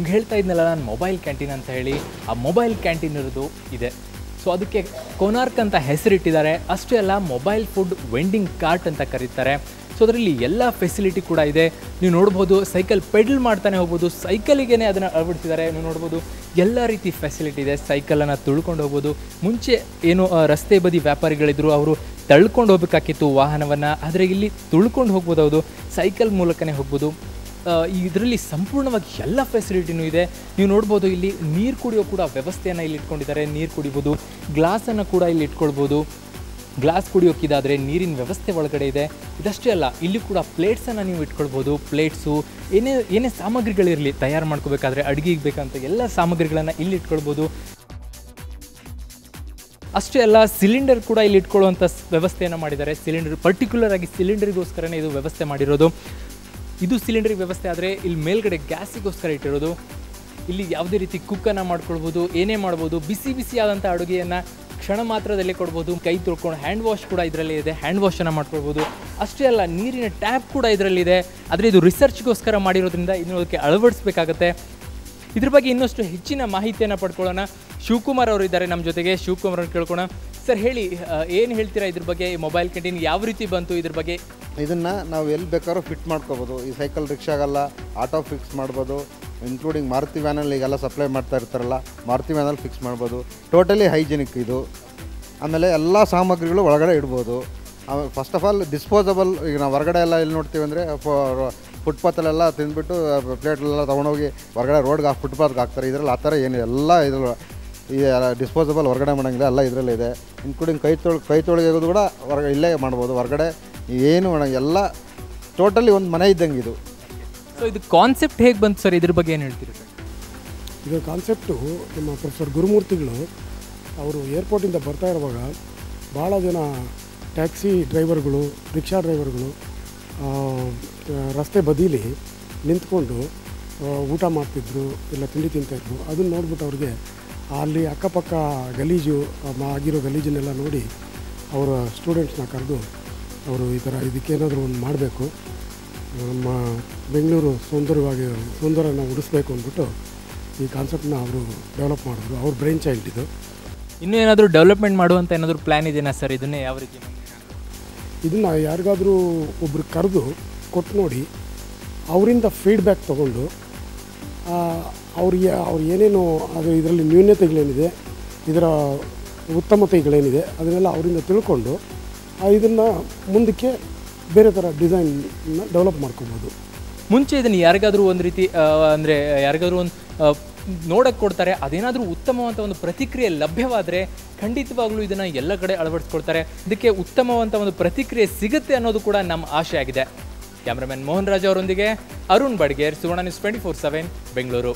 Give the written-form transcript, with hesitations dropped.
ನಿಮ್ಗೆ ಹೇಳ್ತಾ ಇದ್ನಲ್ಲ ನಾನು ಮೊಬೈಲ್ ಕ್ಯಾಂಟೀನ್ ಅಂತ ಹೇಳಿ, ಆ ಮೊಬೈಲ್ ಕ್ಯಾಂಟೀನ್ ಇರೋದು ಇದೆ. ಸೊ ಅದಕ್ಕೆ ಕೊನಾರ್ಕ್ ಅಂತ ಹೆಸರಿಟ್ಟಿದ್ದಾರೆ. ಅಷ್ಟೇ ಅಲ್ಲ, ಮೊಬೈಲ್ ಫುಡ್ ವೆಂಡಿಂಗ್ ಕಾರ್ಟ್ ಅಂತ ಕರೀತಾರೆ. ಸೊ ಅದರಲ್ಲಿ ಎಲ್ಲ ಫೆಸಿಲಿಟಿ ಕೂಡ ಇದೆ. ನೀವು ನೋಡ್ಬೋದು, ಸೈಕಲ್ ಪೆಡಲ್ ಮಾಡ್ತಾನೆ ಹೋಗ್ಬೋದು, ಸೈಕಲಿಗೆ ಅದನ್ನು ಅಳವಡಿಸಿದ್ದಾರೆ. ನೀವು ನೋಡ್ಬೋದು ಎಲ್ಲ ರೀತಿ ಫೆಸಿಲಿಟಿ ಇದೆ. ಸೈಕಲನ್ನು ತುಳ್ಕೊಂಡು ಹೋಗ್ಬೋದು. ಮುಂಚೆ ಏನು ರಸ್ತೆ ಬದಿ ವ್ಯಾಪಾರಿಗಳಿದ್ರು, ಅವರು ತಳ್ಕೊಂಡು ಹೋಗ್ಬೇಕಾಗಿತ್ತು ವಾಹನವನ್ನು, ಆದರೆ ಇಲ್ಲಿ ತುಳ್ಕೊಂಡು ಹೋಗ್ಬೋದು. ಹೌದು, ಸೈಕಲ್ ಮೂಲಕನೇ ಹೋಗ್ಬೋದು. ಇದರಲ್ಲಿ ಸಂಪೂರ್ಣವಾಗಿ ಎಲ್ಲ ಫೆಸಿಲಿಟಿನೂ ಇದೆ. ನೀವು ನೋಡ್ಬೋದು, ಇಲ್ಲಿ ನೀರು ಕುಡಿಯೋ ಕೂಡ ವ್ಯವಸ್ಥೆಯನ್ನು ಇಲ್ಲಿ ಇಟ್ಕೊಂಡಿದ್ದಾರೆ. ನೀರು ಕುಡಿಬೋದು, ಗ್ಲಾಸನ್ನು ಕೂಡ ಇಲ್ಲಿ ಇಟ್ಕೊಳ್ಬೋದು. ಗ್ಲಾಸ್ ಕುಡಿಯೋಕ್ಕಿದಾದರೆ ನೀರಿನ ವ್ಯವಸ್ಥೆ ಒಳಗಡೆ ಇದೆ. ಇದಷ್ಟೇ ಅಲ್ಲ, ಇಲ್ಲಿ ಕೂಡ ಪ್ಲೇಟ್ಸನ್ನು ನೀವು ಇಟ್ಕೊಳ್ಬೋದು. ಪ್ಲೇಟ್ಸು ಏನೇ ಸಾಮಗ್ರಿಗಳಿರಲಿ, ತಯಾರು ಮಾಡ್ಕೋಬೇಕಾದ್ರೆ ಅಡುಗೆಗೆ ಬೇಕಂತ ಎಲ್ಲ ಸಾಮಗ್ರಿಗಳನ್ನು ಇಲ್ಲಿ ಇಟ್ಕೊಳ್ಬೋದು. ಅಷ್ಟೇ ಅಲ್ಲ, ಸಿಲಿಂಡರ್ ಕೂಡ ಇಲ್ಲಿ ಇಟ್ಕೊಳ್ಳುವಂಥ ವ್ಯವಸ್ಥೆಯನ್ನು ಮಾಡಿದ್ದಾರೆ. ಸಿಲಿಂಡರ್ ಪರ್ಟಿಕ್ಯುಲರ್ ಆಗಿ ಸಿಲಿಂಡರಿಗೋಸ್ಕರನೇ ಇದು ವ್ಯವಸ್ಥೆ ಮಾಡಿರೋದು. ಇದು ಸಿಲಿಂಡರ್ ವ್ಯವಸ್ಥೆ ಆದರೆ ಇಲ್ಲಿ ಮೇಲ್ಗಡೆ ಗ್ಯಾಸಿಗೋಸ್ಕರ ಇಟ್ಟಿರೋದು. ಇಲ್ಲಿ ಯಾವುದೇ ರೀತಿ ಕುಕ್ಕನ್ನು ಮಾಡ್ಕೊಳ್ಬೋದು, ಏನೇ ಮಾಡ್ಬೋದು. ಬಿಸಿ ಬಿಸಿಯಾದಂಥ ಅಡುಗೆಯನ್ನು ಕ್ಷಣ ಮಾತ್ರದಲ್ಲೇ ಕೊಡ್ಬೋದು. ಕೈ ತೊಳ್ಕೊಂಡು ಹ್ಯಾಂಡ್ ವಾಶ್ ಕೂಡ ಇದರಲ್ಲೇ ಇದೆ, ಹ್ಯಾಂಡ್ ವಾಶನ್ನು ಮಾಡ್ಕೊಳ್ಬೋದು. ಅಷ್ಟೇ ಅಲ್ಲ, ನೀರಿನ ಟ್ಯಾಪ್ ಕೂಡ ಇದರಲ್ಲಿದೆ. ಆದರೆ ಇದು ರಿಸರ್ಚ್ಗೋಸ್ಕರ ಮಾಡಿರೋದ್ರಿಂದ ಇದನ್ನು ಅದಕ್ಕೆ ಅಳವಡಿಸ್ಬೇಕಾಗತ್ತೆ. ಇದ್ರ ಬಗ್ಗೆ ಇನ್ನಷ್ಟು ಹೆಚ್ಚಿನ ಮಾಹಿತಿಯನ್ನು ಪಡ್ಕೊಳ್ಳೋಣ. ಶಿವಕುಮಾರ್ ಅವರು ಇದ್ದಾರೆ ನಮ್ಮ ಜೊತೆಗೆ. ಶಿವಕುಮಾರ್ ಅವ್ರು ಕೇಳ್ಕೊಳ್ಳೋಣ. ಸರ್ ಹೇಳಿ, ಏನು ಹೇಳ್ತೀರಾ ಇದ್ರ ಬಗ್ಗೆ? ಈ ಮೊಬೈಲ್ ಕ್ಯಾಂಟೀನ್ ಯಾವ ರೀತಿ ಬಂತು? ಇದ್ರ ಬಗ್ಗೆ ಇದನ್ನು ನಾವು ಎಲ್ಲಿ ಬೇಕಾದ್ರೂ ಫಿಟ್ ಮಾಡ್ಕೋಬೋದು. ಈ ಸೈಕಲ್ ರಿಕ್ಷಾಗೆಲ್ಲ ಆಟೋ ಫಿಕ್ಸ್ ಮಾಡ್ಬೋದು. ಇನ್ಕ್ಲೂಡಿಂಗ್ ಮಾರುತಿ ವ್ಯಾನಲ್ಲಿ ಈಗೆಲ್ಲ ಸಪ್ಲೈ ಮಾಡ್ತಾ ಇರ್ತಾರಲ್ಲ, ಮಾರುತಿ ವ್ಯಾನಲ್ಲಿ ಫಿಕ್ಸ್ ಮಾಡ್ಬೋದು. ಟೋಟಲಿ ಹೈಜಿನಿಕ್ ಇದು. ಆಮೇಲೆ ಎಲ್ಲ ಸಾಮಗ್ರಿಗಳು ಒಳಗಡೆ ಇಡ್ಬೋದು. ಆಮೇಲೆ ಫಸ್ಟ್ ಆಫ್ ಆಲ್ ಡಿಸ್ಪೋಸಬಲ್. ಈಗ ನಾವು ಹೊರಗಡೆ ಎಲ್ಲ ಎಲ್ಲಿ ನೋಡ್ತೀವಿ ಅಂದರೆ ಫುಟ್ಪಾತಲ್ಲೆಲ್ಲ ತಿಂದುಬಿಟ್ಟು ಪ್ಲೇಟ್ಲೆಲ್ಲ ತೊಗೊಂಡೋಗಿ ಹೊರಗಡೆ ರೋಡ್ಗೆ ಫುಟ್ಪಾತ್ಗೆ ಹಾಕ್ತಾರೆ. ಇದರಲ್ಲಿ ಆ ಥರ ಏನಿದೆ, ಎಲ್ಲ ಇದ್ರಲ್ಲಿ ಈ ಡಿಸ್ಪೋಸಬಲ್ ಹೊರಗಡೆ ಮಾಡೋಂಗಿಲ್ಲ, ಎಲ್ಲ ಇದರಲ್ಲೇ ಇದೆ. ಇನ್ಕ್ಲೂಡಿಂಗ್ ಕೈ ತೊಳೆಯೋದು ಕೂಡ ಹೊರಗಡೆ ಇಲ್ಲೇ ಮಾಡ್ಬೋದು. ಹೊರಗಡೆ ಏನು ಮಾಡೋಂಗಿಲ್ಲ, ಎಲ್ಲ ಟೋಟಲಿ ಒಂದು ಮನೆ ಇದ್ದಂಗೆ ಇದು. ಸೊ ಇದು ಕಾನ್ಸೆಪ್ಟ್ ಹೇಗೆ ಬಂತು ಸರ್? ಇದ್ರ ಬಗ್ಗೆ ಏನು ಹೇಳ್ತೀರಿ ಸರ್? ಇದು ಕಾನ್ಸೆಪ್ಟು ನಮ್ಮ ಪ್ರೊಫೆಸರ್ ಗುರುಮೂರ್ತಿಗಳು ಅವರು ಏರ್ಪೋರ್ಟಿಂದ ಬರ್ತಾ ಇರುವಾಗ ಭಾಳ ಜನ ಟ್ಯಾಕ್ಸಿ ಡ್ರೈವರ್ಗಳು, ರಿಕ್ಷಾ ಡ್ರೈವರ್ಗಳು ರಸ್ತೆ ಬದೀಲಿ ನಿಂತ್ಕೊಂಡು ಊಟ ಮಾಡ್ತಿದ್ರು, ಇಲ್ಲ ತಿಂಡಿ ತಿಂತಾಯಿದ್ರು. ಅದನ್ನು ನೋಡ್ಬಿಟ್ಟು ಅವ್ರಿಗೆ ಅಲ್ಲಿ ಅಕ್ಕಪಕ್ಕ ಗಲೀಜು ಆಗಿರೋ ಗಲೀಜನ್ನೆಲ್ಲ ನೋಡಿ ಅವರ ಸ್ಟೂಡೆಂಟ್ಸ್ನ ಕರೆದು ಅವರು ಈ ಥರ ಇದಕ್ಕೇನಾದರೂ ಒಂದು ಮಾಡಬೇಕು, ನಮ್ಮ ಬೆಂಗಳೂರು ಸುಂದರನ ಉಡಿಸ್ಬೇಕು ಅಂದ್ಬಿಟ್ಟು ಈ ಕಾನ್ಸೆಪ್ಟನ್ನ ಅವರು ಡೆವಲಪ್ ಮಾಡಿದ್ರು. ಅವ್ರ ಬ್ರೈನ್ ಚೈಲ್ಡ್ ಇದು. ಇನ್ನೂ ಏನಾದರೂ ಡೆವಲಪ್ಮೆಂಟ್ ಮಾಡುವಂಥ ಏನಾದರೂ ಪ್ಲ್ಯಾನ್ ಇದೆಯಾ ಸರ್? ಇದನ್ನೇ ಯಾವ ರೀತಿ? ಇದನ್ನು ಯಾರಿಗಾದರೂ ಒಬ್ರು ಕರೆದು ಕೊಟ್ಟು ನೋಡಿ, ಅವರಿಂದ ಫೀಡ್ಬ್ಯಾಕ್ ತೊಗೊಂಡು ಅವ್ರು ಏನೇನು ಅದು ಇದರಲ್ಲಿ ನ್ಯೂನತೆಗಳೇನಿದೆ, ಇದರ ಉತ್ತಮತೆಗಳೇನಿದೆ ಅದನ್ನೆಲ್ಲ ಅವರಿಂದ ತಿಳ್ಕೊಂಡು ಇದನ್ನು ಮುಂದಕ್ಕೆ ಬೇರೆ ಥರ ಡಿಸೈನ್ನ ಡೆವಲಪ್ ಮಾಡ್ಕೊಬೋದು. ಮುಂಚೆ ಇದನ್ನು ಯಾರಿಗಾದರೂ ಒಂದು ರೀತಿ ಅಂದರೆ ಯಾರಿಗಾದರೂ ಒಂದು ನೋಡೋಕ್ಕೆ ಕೊಡ್ತಾರೆ, ಅದೇನಾದರೂ ಉತ್ತಮವಂಥ ಒಂದು ಪ್ರತಿಕ್ರಿಯೆ ಲಭ್ಯವಾದರೆ ಖಂಡಿತವಾಗ್ಲೂ ಇದನ್ನು ಎಲ್ಲ ಕಡೆ ಅಳವಡಿಸ್ಕೊಳ್ತಾರೆ. ಇದಕ್ಕೆ ಉತ್ತಮವಂಥ ಒಂದು ಪ್ರತಿಕ್ರಿಯೆ ಸಿಗುತ್ತೆ ಅನ್ನೋದು ಕೂಡ ನಮ್ಮ ಆಶೆ ಆಗಿದೆ. ಕ್ಯಾಮ್ರಾಮನ್ ಮೋಹನ್ ರಾಜ್ ಅವರೊಂದಿಗೆ ಅರುಣ್ ಬಡ್ಗೇರ್, ಸುವರ್ಣ ನ್ಯೂಸ್ 24/7 ಬೆಂಗಳೂರು.